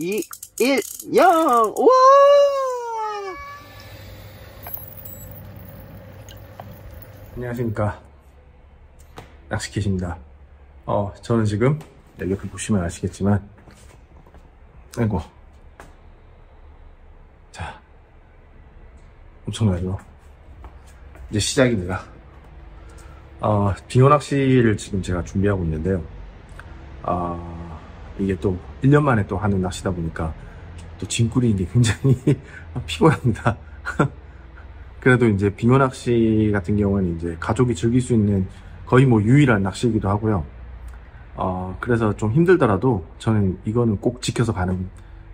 2, 1, 0! 우와! 안녕하십니까. 낚시캣입니다. 저는 지금, 여기 옆에 보시면 아시겠지만, 아이고. 자. 엄청나죠? 이제 시작입니다. 빙어 낚시를 지금 제가 준비하고 있는데요. 이게 또 1년 만에 또 하는 낚시다 보니까 또 짐꾸리인 게 굉장히 피곤합니다. 그래도 이제 빙어 낚시 같은 경우는 이제 가족이 즐길 수 있는 거의 뭐 유일한 낚시이기도 하고요. 그래서 좀 힘들더라도 저는 이거는 꼭 지켜서 가는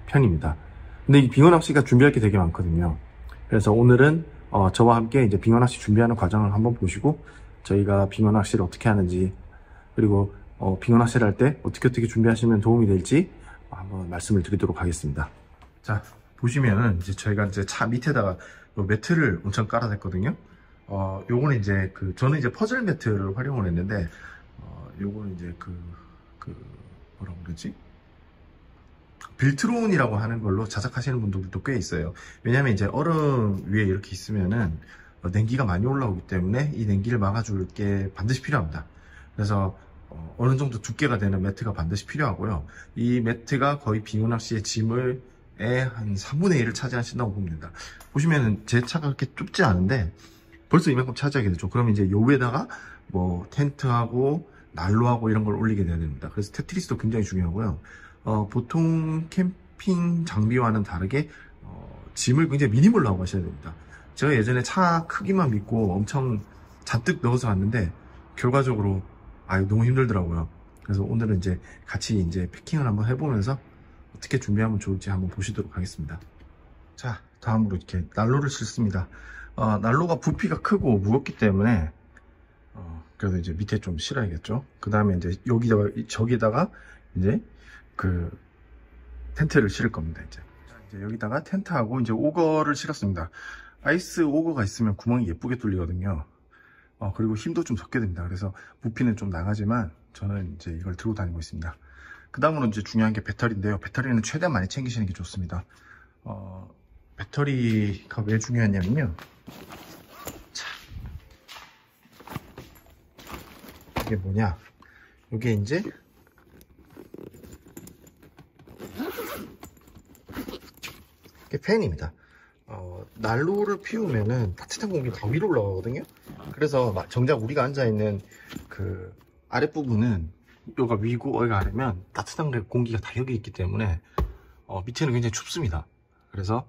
편입니다. 근데 이 빙어 낚시가 준비할 게 되게 많거든요. 그래서 오늘은 저와 함께 이제 빙어 낚시 준비하는 과정을 한번 보시고 저희가 빙어 낚시를 어떻게 하는지 그리고 빙어 낚시를 할 때 어떻게 준비하시면 도움이 될지 한번 말씀을 드리도록 하겠습니다. 자, 보시면은 이제 저희가 이제 차 밑에다가 매트를 엄청 깔아놨거든요. 요거는 이제 저는 이제 퍼즐 매트를 활용을 했는데, 요거는 이제 뭐라고 그러지? 빌트론이라고 하는 걸로 자작하시는 분들도 꽤 있어요. 왜냐면 이제 얼음 위에 이렇게 있으면은 냉기가 많이 올라오기 때문에 이 냉기를 막아줄 게 반드시 필요합니다. 그래서 어느 정도 두께가 되는 매트가 반드시 필요하고요. 이 매트가 거의 빙어 낚시의 짐을 한 3분의 1을 차지하신다고 보면 됩니다. 보시면은 제 차가 그렇게 좁지 않은데 벌써 이만큼 차지하게 되죠. 그럼 이제 요 위에다가 뭐 텐트하고 난로하고 이런 걸 올리게 돼야 됩니다. 그래서 테트리스도 굉장히 중요하고요. 보통 캠핑 장비와는 다르게 짐을 굉장히 미니멀로 하고 가셔야 됩니다. 제가 예전에 차 크기만 믿고 엄청 잔뜩 넣어서 왔는데 결과적으로 너무 힘들더라고요. 그래서 오늘은 이제 같이 이제 패킹을 한번 해보면서 어떻게 준비하면 좋을지 한번 보시도록 하겠습니다. 자, 다음으로 이렇게 난로를 싣습니다. 난로가 부피가 크고 무겁기 때문에 그래서 이제 밑에 좀 실어야겠죠. 그 다음에 이제 저기다가 이제 텐트를 실을 겁니다. 이제 여기다가 텐트하고 이제 오거를 실었습니다. 아이스 오거가 있으면 구멍이 예쁘게 뚫리거든요. 그리고 힘도 좀 적게 됩니다. 그래서 부피는 좀 나가지만 저는 이제 이걸 들고 다니고 있습니다. 그 다음으로 이제 중요한 게 배터리인데요. 배터리는 최대한 많이 챙기시는 게 좋습니다. 배터리가 왜 중요하냐면요. 자, 이게 뭐냐? 이게 이제 이게 팬입니다. 난로를 피우면은 따뜻한 공기가 더 위로 올라가거든요. 그래서 정작 우리가 앉아있는 아랫부분은 여기가 위고 여기가 아래면 따뜻한 공기가 다 여기 있기 때문에 밑에는 굉장히 춥습니다. 그래서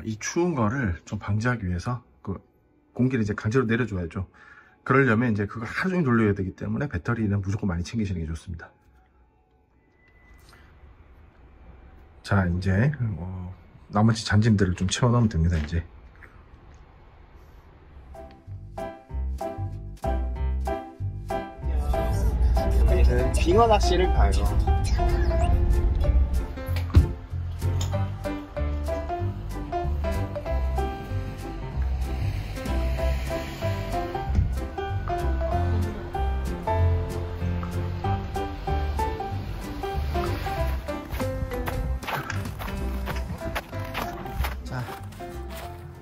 이 추운 거를 좀 방지하기 위해서 공기를 이제 강제로 내려줘야죠. 그러려면 이제 그걸 하루 종일 돌려야 되기 때문에 배터리는 무조건 많이 챙기시는 게 좋습니다. 자, 이제 나머지 잔짐들을 좀 채워 넣으면 됩니다. 이제 우리는 빙어 낚시를 가요.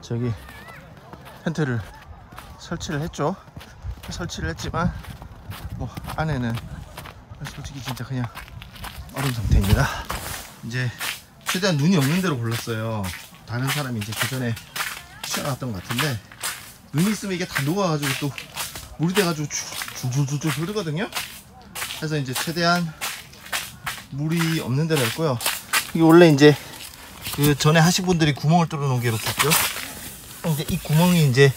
저기 텐트를 설치를 했죠. 설치를 했지만 뭐 안에는 솔직히 진짜 그냥 얼음 상태입니다. 이제 최대한 눈이 없는 데로 골랐어요. 다른 사람이 이제 그전에 시켜놨던 것 같은데 눈이 있으면 이게 다 녹아가지고 또 물이 돼가지고 줄줄줄줄 흐르거든요. 그래서 이제 최대한 물이 없는 데로 했고요. 이게 원래 이제 전에 하신 분들이 구멍을 뚫어 놓은 게 이렇게 있죠. 이제 이 구멍이 이제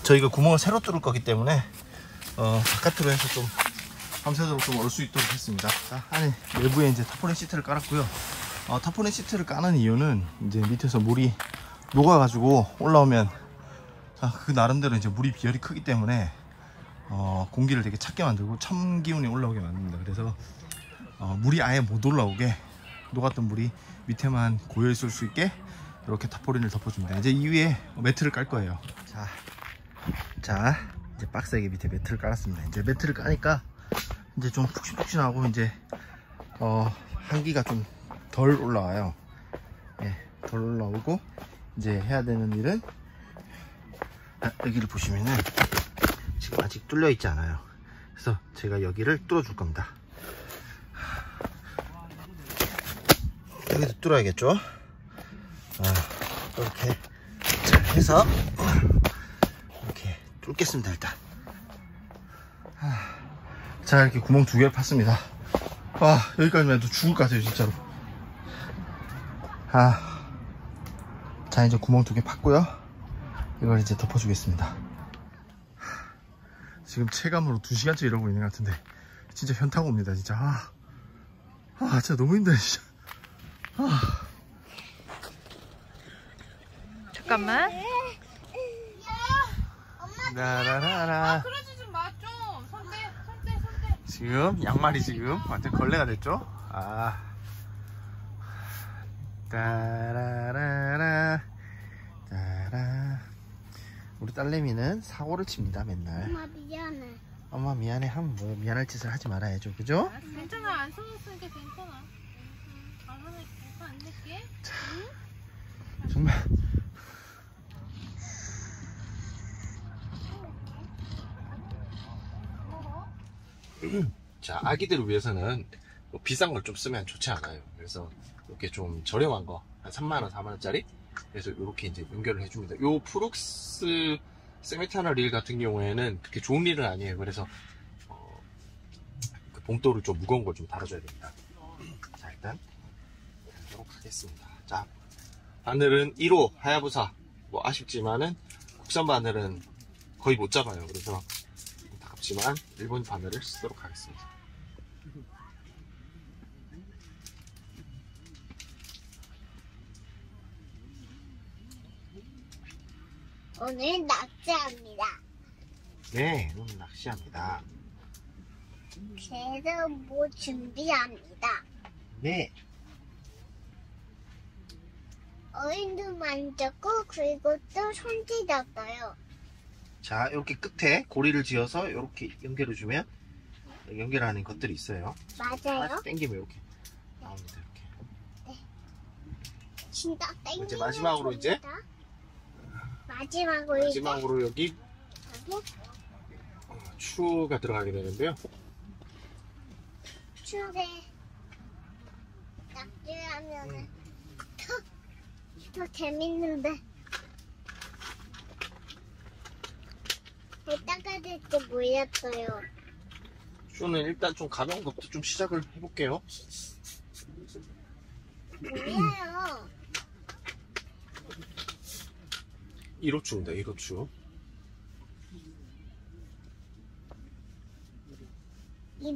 저희가 구멍을 새로 뚫을 거기 때문에 바깥으로 해서 좀 밤새도록 좀 얼 수 있도록 했습니다. 자, 안에 내부에 이제 타포린 시트를 깔았고요. 타포린 시트를 까는 이유는 이제 밑에서 물이 녹아가지고 올라오면 그 나름대로 이제 물이 비열이 크기 때문에 공기를 되게 찼게 만들고 첨 기운이 올라오게 만듭니다. 그래서 물이 아예 못 올라오게 녹았던 물이 밑에만 고여 있을 수 있게 이렇게 타포린을 덮어줍니다. 이제 이 위에 매트를 깔 거예요. 자, 이제 박스에게 밑에 매트를 깔았습니다. 이제 매트를 까니까 이제 좀 푹신푹신하고 이제 한기가 좀 덜 올라와요. 예, 덜 올라오고 이제 해야 되는 일은 여기를 보시면은 지금 아직 뚫려 있지 않아요. 그래서 제가 여기를 뚫어 줄 겁니다. 여기도 뚫어야겠죠. 이렇게 잘 해서 이렇게 뚫겠습니다. 일단 자, 이렇게 구멍 2개를 팠습니다. 여기까지만 해도 죽을 것 같아요, 진짜로. 자, 이제 구멍 2개 팠고요. 이걸 이제 덮어주겠습니다. 지금 체감으로 2시간째 이러고 있는 것 같은데 진짜 현타가 옵니다, 진짜. 진짜 너무 힘들어, 진짜. 잠깐만. 라라라라. 그러지 좀 마, 좀. 손대. 지금 양말이 지금 완전 걸레가 됐죠? 따라라라 따라. 우리 딸내미는 사고를 칩니다, 맨날. 엄마 미안해. 엄마 미안해 하면 뭐 미안할 짓을 하지 말아야죠, 그죠? 괜찮아, 안 써줬으니까 괜찮아. 안 낼게. 정말. 자, 아기들을 위해서는 뭐 비싼 걸 좀 쓰면 좋지 않아요. 그래서 이렇게 좀 저렴한 거, 한 3만원, 4만원짜리? 그래서 이렇게 이제 연결을 해줍니다. 요 프룩스 세미타너 릴 같은 경우에는 그렇게 좋은 릴은 아니에요. 그래서 그 봉돌을 좀 무거운 걸 좀 달아줘야 됩니다. 자, 일단 달도록 하겠습니다. 자, 바늘은 1호 하야부사. 뭐 아쉽지만은 국산 바늘은 거의 못 잡아요. 그래서 안타깝지만 일본 바늘을 쓰도록 하겠습니다. 오늘 낚시합니다. 네, 오늘 낚시합니다. 그래서 뭐 준비합니다. 네. 어인도 만졌고 그리고 또 손질했어요. 자, 이렇게 끝에 고리를 지어서 이렇게 연결해주면 연결하는 것들이 있어요. 맞아요? 당기면 이렇게 나옵니다. 이렇게. 진짜 땡기는 이제 마지막으로 이제? 마지막으로 여기 추가 들어가게 되는데요. 추에 낚시하면은 더 재밌는데 배 닦아질 때 몰랐어요. 추는 일단 좀 가벼운 것부터 좀 시작을 해볼게요. 몰라요. 1호추입니다. 1호추. 이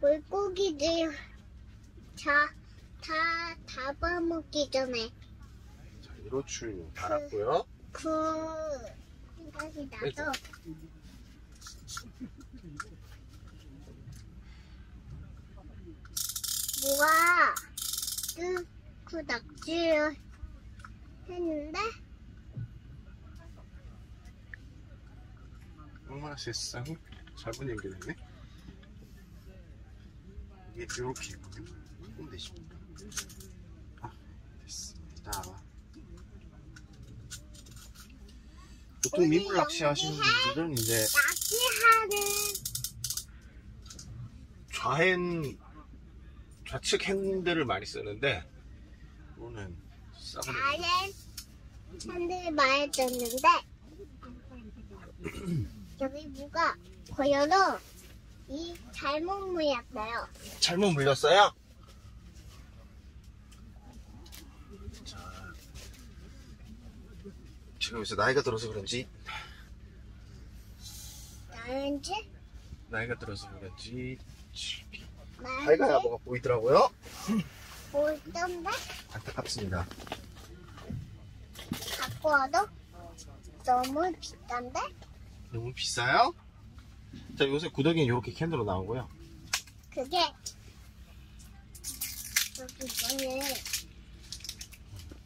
물고기들 다 잡아먹기 전에 자, 1호추 달았고요. 생각이 나서 뭐가 그 낚시를 했는데 얼마나 세상에 잘못 연결했네. 이게 이렇게 있거든요. 조금 되십니까? 됐습니다. 보통 민물 낚시 하시는 분들은 이제 낚시하는 좌측 핸들을 많이 쓰는데 이거는 싸구려. 다른 사람들이 말해줬는데 여기 뭐가 보여도 이 잘못 물렸어요. 잘못 물렸어요? 자, 지금 이제 나이가 들어서 그런지 나이가 들어서 그런지 밝아야 뭐가 보이더라고요. 보이던데 안타깝습니다. 갖고 와도 너무 비싼데? 너무 비싸요? 자, 요새 구더기는 이렇게 캔으로 나오고요. 그게 여기 이거는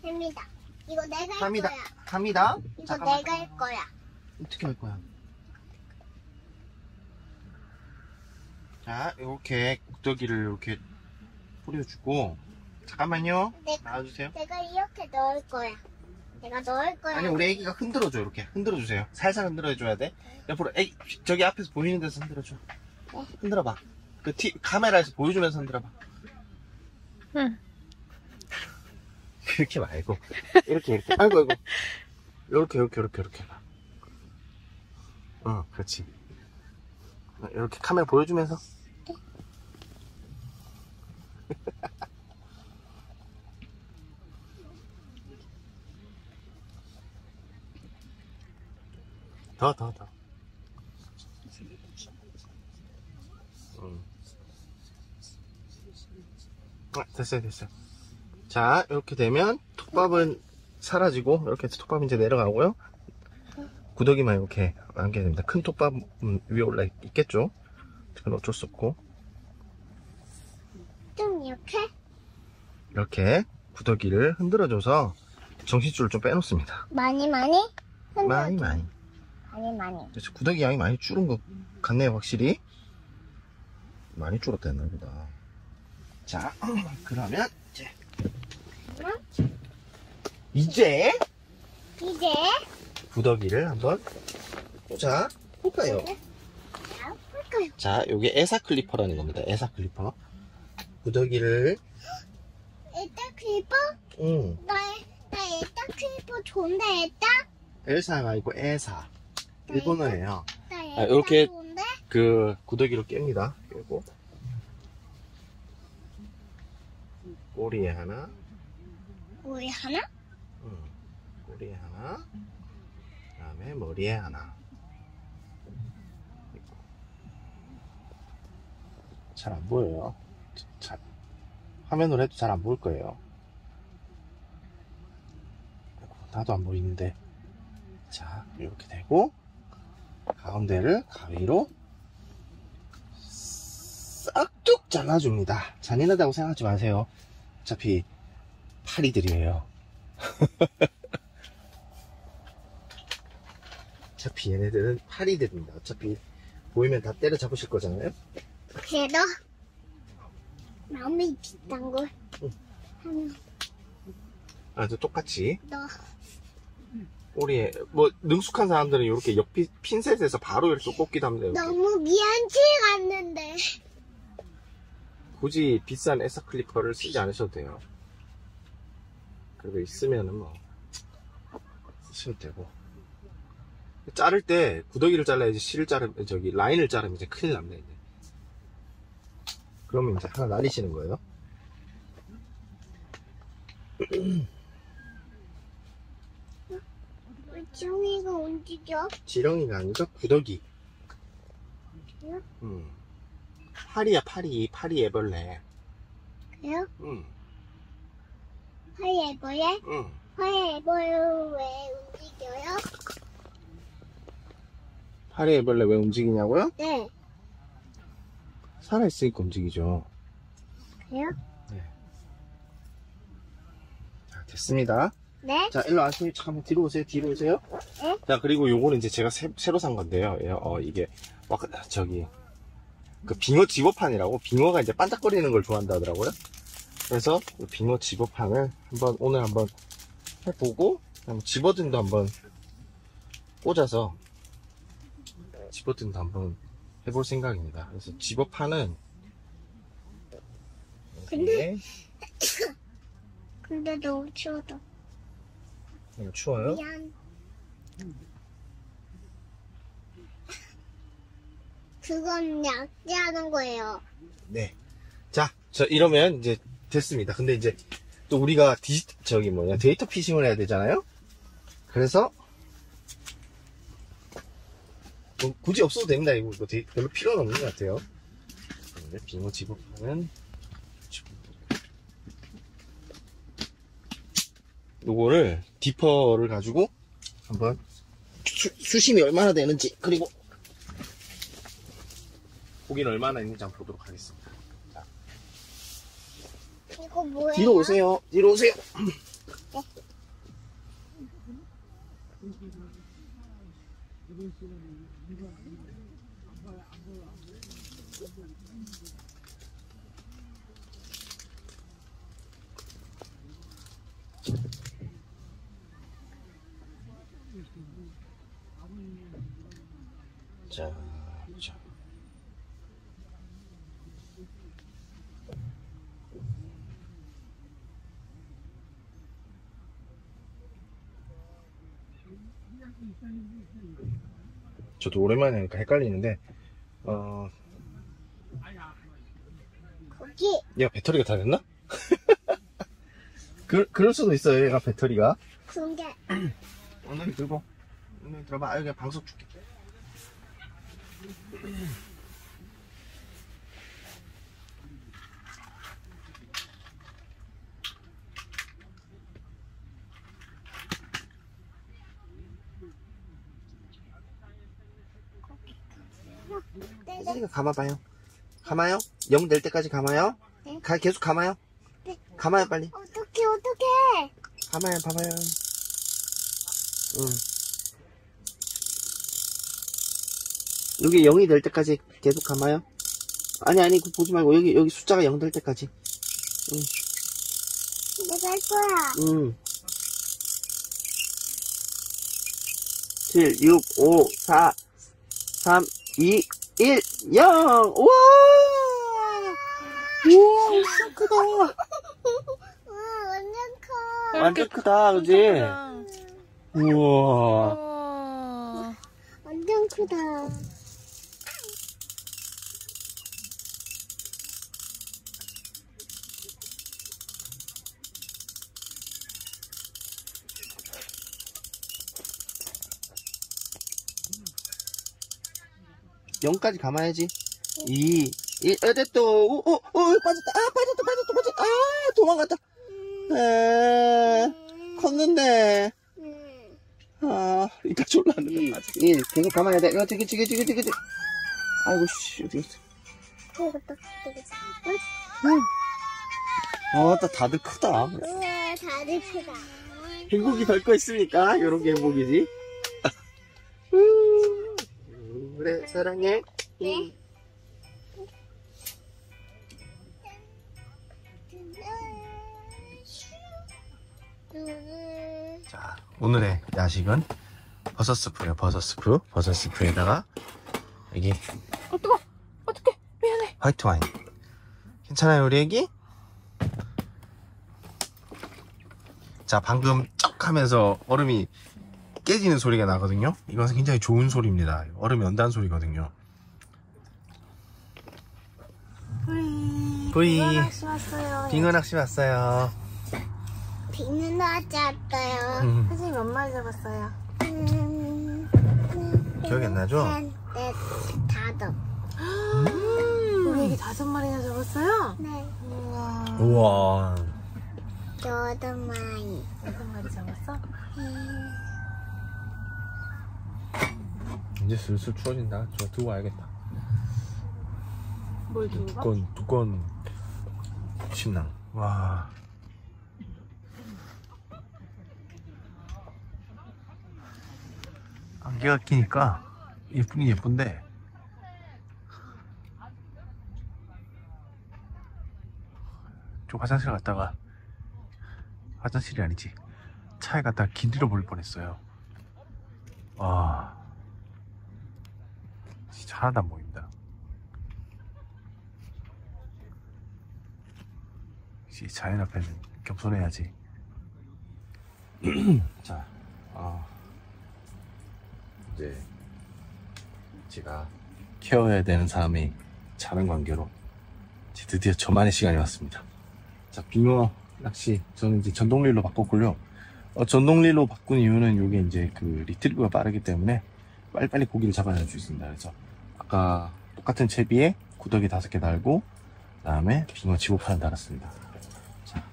햄이다. 이거 내가 할 합니다. 거야. 합니다. 이거 잠깐만. 내가 할 거야. 어떻게 할 거야? 자, 이렇게 구더기를 이렇게 뿌려주고 잠깐만요. 내가, 나와주세요. 내가 이렇게 넣을 거야. 내가 넣을 거야. 아니 우리 애기가 흔들어줘. 이렇게 흔들어주세요. 살살 흔들어줘야 돼. 옆으로 애기 저기 앞에서 보이는 데서 흔들어줘. 네. 흔들어봐. 그 카메라에서 보여주면서 흔들어봐. 응. 그렇게 말고 이렇게 아이고 이렇게 그렇지. 이렇게 카메라 보여주면서. 더. 됐어요. 자, 이렇게 되면 톱밥은 사라지고, 이렇게 해서 톱밥은 이제 내려가고요. 구더기만 이렇게 남게 됩니다. 큰 톱밥은 위에 올라 있겠죠? 그건 어쩔 수 없고. 좀 이렇게? 이렇게 구더기를 흔들어줘서 정신줄을 좀 빼놓습니다. 많이? 많이. 그래서 구더기 양이 많이 줄은 것 같네요, 확실히. 많이 줄었다 했나 보다. 자, 그러면 이제 구더기를 한번 볼까요? 자, 요게 에사 클리퍼라는 겁니다. 에사 클리퍼. 구더기를 일단 클리퍼? 응. 나 일단 클리퍼 좋은데 일단? 엘사가 아니고 에사. 일본어예요. 나 아, 이렇게 좋은데? 그 구더기로 깹니다. 그리고 꼬리에 하나, 우리 하나? 꼬리에 하나, 그 다음에 머리에 하나. 잘 안 보여요. 화면으로 해도 잘 안 보일 거예요. 나도 안 보이는데. 자, 이렇게 되고, 가운데를 가위로 싹둑 잘라줍니다. 잔인하다고 생각하지 마세요. 어차피 파리들이에요. 어차피 얘네들은 파리들입니다. 어차피 보이면 다 때려잡으실 거잖아요. 그래도 마음이 비싼 걸 하면 아주 똑같이 너 꼬리에 뭐 능숙한 사람들은 이렇게 핀셋에서 바로 이렇게 꽂기도 합니다. 이렇게. 너무 미안치 않는데. 굳이 비싼 에사 클리퍼를 쓰지 않으셔도 돼요. 그리고 있으면은 뭐 쓰셔도 되고. 자를 때 구더기를 잘라야지 실을 자르면 저기 라인을 자르면 이제 큰일 납니다. 이제. 그러면 이제 하나 날리시는 거예요. 왜 지웅이가 움직여? 지렁이가 아니라 구더기. 그래요? 파리야 파리 애벌레. 그래요? 응. 화해 애벌레? 응. 화해 애벌레 왜 움직여요? 파리 애벌레 왜 움직이냐고요? 네. 살아있으니까 움직이죠. 그래요? 자, 됐습니다. 네? 자, 일로 와세요. 잠깐만 뒤로 오세요. 네? 자, 그리고 요거는 이제 제가 새로 산 건데요. 이게 저기 그 빙어 집어판이라고, 빙어가 이제 반짝거리는 걸 좋아한다 하더라고요. 그래서 이 빙어 집어판을 오늘 한번 해보고, 집어등도 한번 꽂아서 집어등도 한번 해볼 생각입니다. 그래서 집어판은 근데 너무 추워도 이거 추워요? 미안. 그건 약제하는 거예요. 네. 자, 이러면 이제 됐습니다. 근데 이제 또 우리가 데이터 피싱을 해야 되잖아요? 그래서 뭐 굳이 없어도 됩니다. 이거 별로 필요는 없는 것 같아요. 빙어 집어판은 요거를 디퍼를 가지고 한번 수심이 얼마나 되는지, 그리고 고기는 얼마나 있는지 한번 보도록 하겠습니다. 자, 이거 뭐예요? 뒤로 오세요. 자, 자. 저도 오랜만에 하니까 헷갈리는데, 거기. 얘가 배터리가 다 됐나? 그럴 수도 있어요, 얘가 배터리가. 그게. 오늘 들고, 오늘 들어봐. 여기 방석 줄게. 선생님가 감아봐요. 감아요? 0 될 때까지 감아요? 네. 계속 감아요? 네. 감아요, 빨리. 어떡해. 감아요, 봐봐요. 응. 여기 0이 될 때까지 계속 감아요? 아니, 그거 보지 말고, 여기 숫자가 0 될 때까지. 응. 내가 할 거야. 응. 7, 6, 5, 4, 3, 2, 1, 0! 우와! 우와, 엄청 크다. 완전 커. 완전 크다, 그지? 우와. 우와. 완전 크다. 영까지 감아야지. 2, 1, 됐다. 빠졌다. 빠졌다. 도망갔다. 컸는데. 이따 졸랐는데. 1, 계속 감아야 돼. 그치. 아이고, 씨, 어디 갔어. 다들 크다. 우와, 다들 크다. 행복이 별 거 있습니까? 요런 게 행복이지. 그래, 사랑해. 네. 자, 오늘의 야식은 버섯 스프예요. 버섯 스프에다가 여기 뜨거. 어떡해. 미안해. 화이트 와인. 괜찮아요, 우리 애기? 자, 방금 쩍 하면서 얼음이 깨지는 소리가 나거든요. 이것은 굉장히 좋은 소리입니다. 얼음이 연다는 소리거든요. 부이. 낚시 왔어요. 빙어 낚시 왔어요. 비는 왔어요. 선생님 몇 마리 잡았어요? 기억이 안 나죠? 네, 다섯. 우리 애기 5마리나 잡았어요? 네, 우와. 우와. 8마리. 6마리 잡았어? 이제 슬슬 추워진다. 저 두고 와야겠다. 뭘 두고 가? 두꺼운 침낭. 와. 안개가 끼니까 예쁘긴 예쁜데 좀 화장실 갔다가 화장실이 아니지 차에 갔다가 길 잃어버릴 뻔했어요. 와, 진짜 하나도 안 보입니다. 역시 자연 앞에는 겸손해야지. 자, 이제 제가 케어해야 되는 사람이 자는 관계로 이제 드디어 저만의 시간이 왔습니다. 자, 빙어 낚시 저는 이제 전동릴로 바꿨고요. 전동릴로 바꾼 이유는 이게 이제 그 리트리버가 빠르기 때문에 빨리빨리 고기를 잡아낼 수 있습니다. 그래서 아까 똑같은 채비에 구더기 5개 달고 그다음에 빙어 15판을 달았습니다. 자,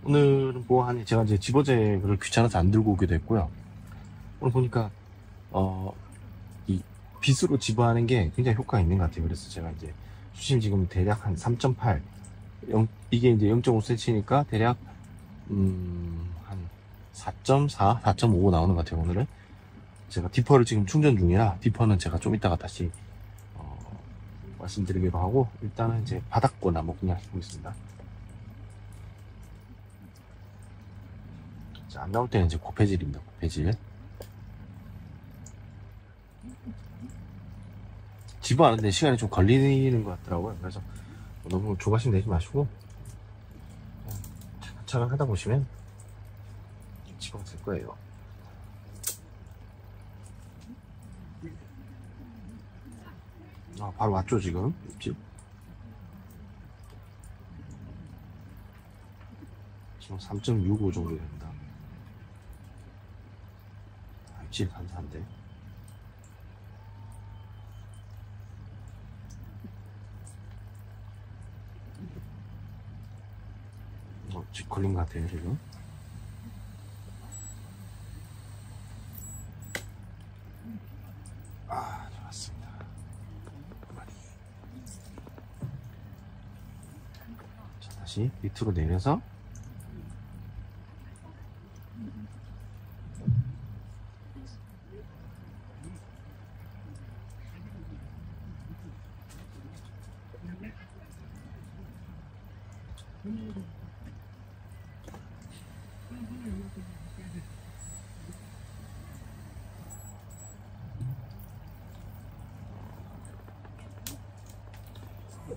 오늘은 뭐하니 제가 이제 집어제를 귀찮아서 안 들고 오기도 했고요. 오늘 보니까 이 빗으로 집어하는 게 굉장히 효과가 있는 것 같아요. 그래서 제가 이제 수심 지금 대략 한 3.8 이게 이제 0.5cm니까 대략 한 4.4, 4.5 나오는 것 같아요. 오늘은 제가 디퍼를 지금 충전 중이라 디퍼는 제가 좀 이따가 다시 말씀드리기로 하고 일단은 이제 바닥권 한번 그냥 해보겠습니다. 자, 안 나올 때는 이제 고폐질입니다. 고폐질. 집어하는데 시간이 좀 걸리는 것 같더라고요. 그래서 너무 조바심 내지 마시고 차근차근 하다 보시면 집어가 될 거예요. 아, 바로 왔죠 지금 입질. 지금 3.65 정도 됩니다. 아, 입질 감사한데. 집 걸린 것 같아요 지금. 아, 좋았습니다. 자, 다시 밑으로 내려서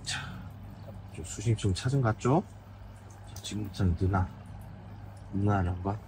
자, 좀 수심 좀 찾은 것 같죠? 자, 지금부터는 누나를 한번.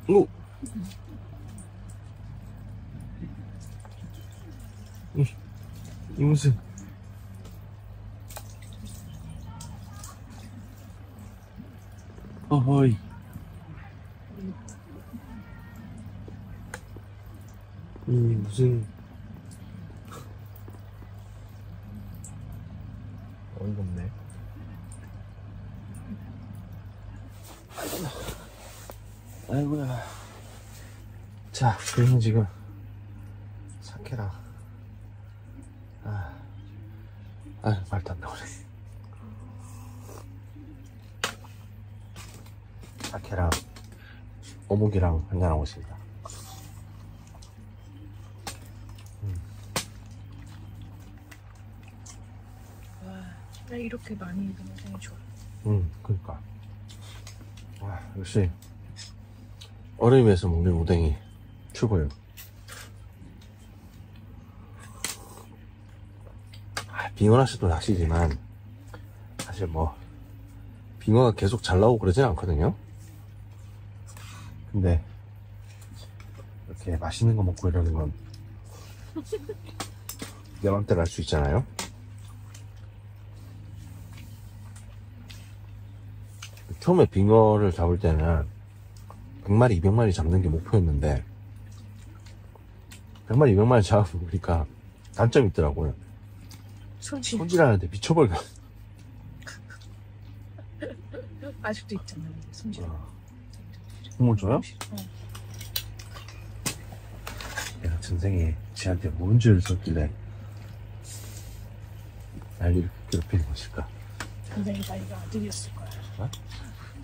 오! 이 무슨 어허이. 이 무슨 어이가 없네. 아이고야. 자, 그러면 지금 사케랑 말도 안 나오네. 사케랑 어묵이랑 한잔하고 있습니다. 와, 이렇게 많이 익으면 생이 좋아. 그러니까. 와, 역시 얼음에서 먹는 오뎅이 최고예요. 빙어낚 시도 낚시지만 사실 뭐 빙어가 계속 잘 나오고 그러진 않거든요. 근데 이렇게 맛있는 거 먹고 이러는 건 내 맘대로 할 수 있잖아요. 처음에 빙어를 잡을 때는 100마리, 200마리 잡는 게 목표였는데 100마리, 200마리 잡아보니까 단점이 있더라고요. 손질하는데 미쳐버려. 아직도 있잖아, 손질. 국물 줘요? 내가 전생에 쟤한테 뭔 죄를 썼길래 날 이렇게 괴롭히는 것일까? 전생이 자기가 아들이었을 거야. 어?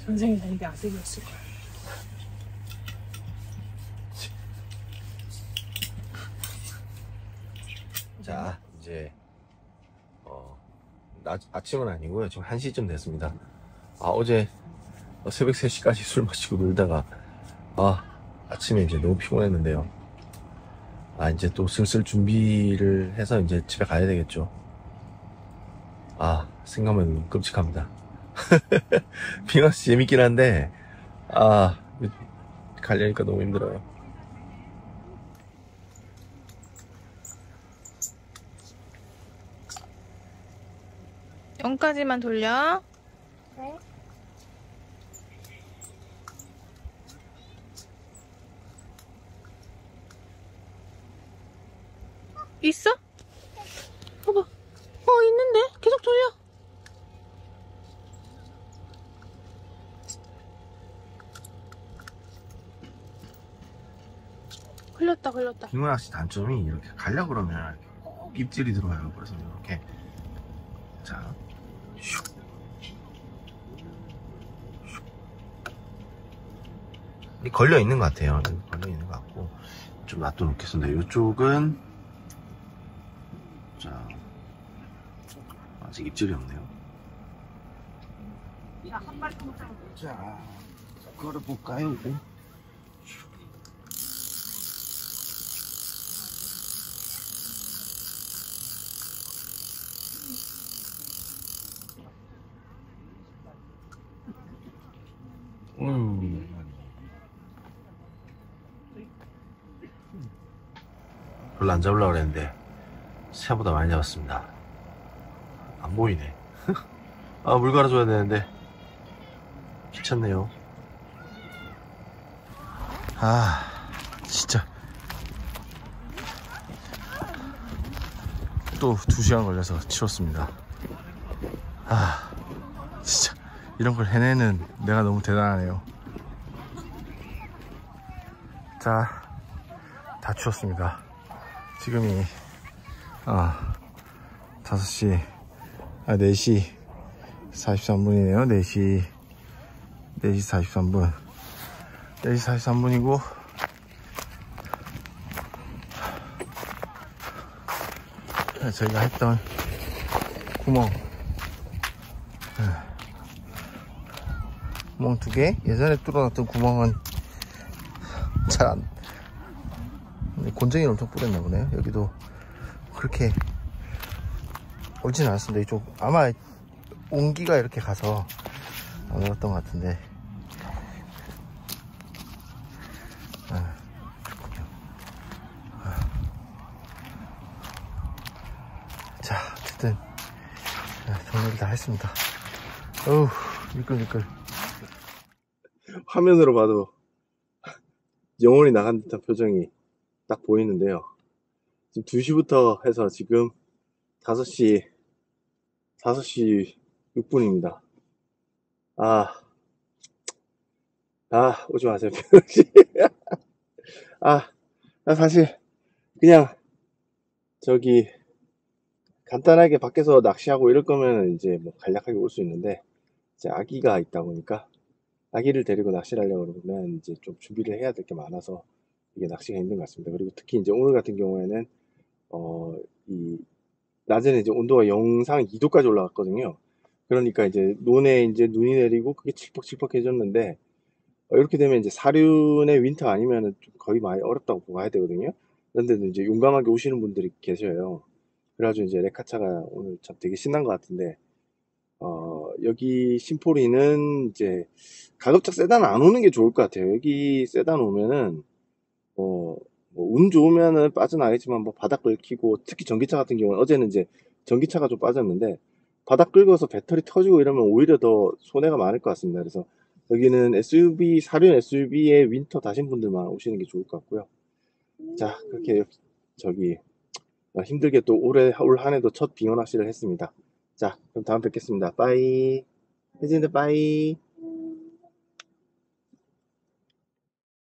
전생이 자기가 아들이었을 거야. 자, 이제 아침은 아니고요. 지금 1시쯤 됐습니다. 어제 새벽 3시까지 술 마시고 놀다가 아침에 이제 너무 피곤했는데요. 이제 또 슬슬 준비를 해서 이제 집에 가야 되겠죠. 생각만 해도 너무 끔찍합니다. 빙하씨 재밌긴 한데 가려니까 너무 힘들어요. 영까지만 돌려. 네? 있어? 봐봐. 있는데? 계속 돌려. 걸렸다. 빙어낚시 단점이 이렇게 가려고 그러면 꼭 입질이 들어와요. 그래서 이렇게 자 슉. 걸려 있는 것 같아요. 걸려 있는 것 같고 좀 놔둬놓겠습니다. 이쪽은 자 아직 입질이 없네요. 자 걸어볼까요? 별로 안 잡으려고 그랬는데 생각보다 많이 잡았습니다. 안 보이네. 물 갈아줘야 되는데 귀찮네요. 진짜 또 2시간 걸려서 치웠습니다. 진짜 이런 걸 해내는 내가 너무 대단하네요. 자, 다 치웠습니다. 지금이 5시 4시 43분이네요. 4시 43분 4시 43분이고 저희가 했던 구멍 2개, 예전에 뚫어놨던 구멍은 잘 안, 곤쟁이를 엄청 뿌렸나 보네요. 여기도 그렇게 옳진 않았습니다. 이쪽 아마 온기가 이렇게 가서 안 얼었던 것 같은데 자, 어쨌든 정리를 다 했습니다. 어우, 미끌미끌. 화면으로 봐도 영혼이 나간 듯한 표정이 딱 보이는데요. 지금 2시부터 해서 지금 5시 6분입니다. 오지 마세요. 나 사실 그냥 간단하게 밖에서 낚시하고 이럴 거면 이제 뭐 간략하게 올 수 있는데 이제 아기가 있다 보니까 아기를 데리고 낚시를 하려고 그러면 이제 좀 준비를 해야 될 게 많아서 이게 낚시가 힘든 것 같습니다. 그리고 특히 이제 오늘 같은 경우에는 낮에는 이제 온도가 영상 2도까지 올라갔거든요. 그러니까 이제 논에 이제 눈이 내리고 그게 칠퍽칠퍽해졌는데 이렇게 되면 이제 사륜의 윈터 아니면은 좀 거의 많이 어렵다고 봐야 되거든요. 그런데도 이제 용감하게 오시는 분들이 계셔요. 그래가지고 이제 레카차가 오늘 참 되게 신난 것 같은데 여기 심포리는 이제 가급적 세단 안 오는 게 좋을 것 같아요. 여기 세단 오면은 운 좋으면은 빠져나가겠지만 뭐 바닥 긁히고 특히 전기차 같은 경우는 어제는 이제 전기차가 좀 빠졌는데 바닥 긁어서 배터리 터지고 이러면 오히려 더 손해가 많을 것 같습니다. 그래서 여기는 SUV 사륜 SUV의 윈터 다신 분들만 오시는 게 좋을 것 같고요. 자, 그렇게 힘들게 또 올 한 해도 첫 빙어 낚시를 했습니다. 자, 그럼 다음 뵙겠습니다. 빠이. 혜진들 빠이.